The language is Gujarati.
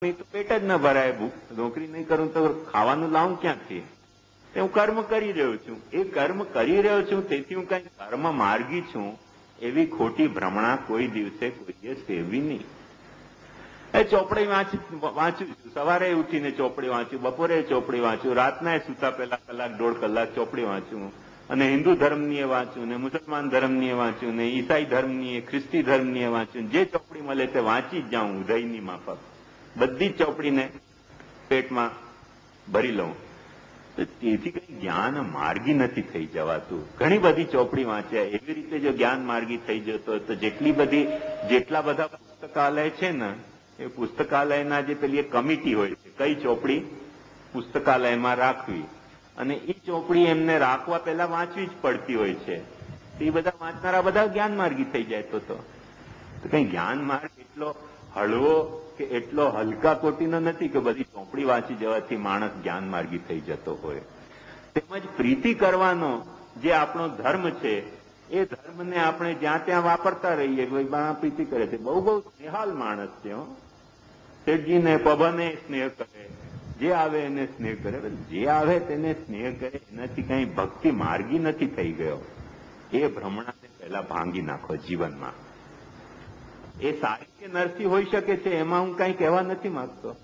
તો પેટ જ ન ભરાય. નોકરી નહીં કરું તો ખાવાનું લાવું ક્યાંથી? હું કર્મ કરી રહ્યો છું. એ કર્મ કરી રહ્યો છું તેથી હું કઈ કર્મ માર્ગી છું એવી ખોટી ભ્રમણા કોઈ દિવસે કોઈએ સેવી નહીં. એ ચોપડી વાંચું છું, સવારે ઉઠીને ચોપડી વાંચું, બપોરે ચોપડી વાંચું, રાતના સુતા પહેલા કલાક દોઢ કલાક ચોપડી વાંચું, અને હિન્દુ ધર્મની વાંચું ને મુસલમાન ધર્મની વાંચું ને ઈસાઈ ધર્મની ખ્રિસ્તી ધર્મની વાંચું. જે ચોપડી મળે તે વાંચી જ જાઉં ઉદયની માફક. બધી જ ચોપડીને પેટમાં ભરી લઉં. તેથી કઈ જ્ઞાન માર્ગી નથી થઈ જવાતું. ઘણી બધી ચોપડી વાંચ્યા. એવી રીતે જો જ્ઞાન માર્ગી થઈ જતો તો જેટલા બધા પુસ્તકાલય છે ને એ પુસ્તકાલયના જે પેલી એક કમિટી હોય છે, કઈ ચોપડી પુસ્તકાલયમાં રાખવી, અને એ ચોપડી એમને રાખવા પહેલા વાંચવી જ પડતી હોય છે. એ બધા વાંચનારા બધા જ્ઞાન માર્ગી થઈ જાય. તો કઈ જ્ઞાન માર્ગ એટલો હળવો કે એટલો હલકા કોટીનો નથી કે બધી ચોપડી વાંચી જવાથી માણસ જ્ઞાન માર્ગી થઈ જતો હોય. તેમજ પ્રીતિ કરવાનો જે આપણો ધર્મ છે એ ધર્મને આપણે જ્યાં ત્યાં વાપરતા રહીએ. પ્રીતિ કરે છે, બહુ સ્નેહાલ માણસ છે. શેઠજીને પબને સ્નેહ કરે, જે આવે એને સ્નેહ કરે. જે આવે તેને સ્નેહ કરે, એનાથી કઈ ભક્તિ માર્ગી નથી થઈ ગયો. એ ભ્રમણાને પહેલા ભાંગી નાખો જીવનમાં. એ સારી કે નરસી હોઈ શકે છે, એમાં હું કઈ કહેવા નથી માંગતો.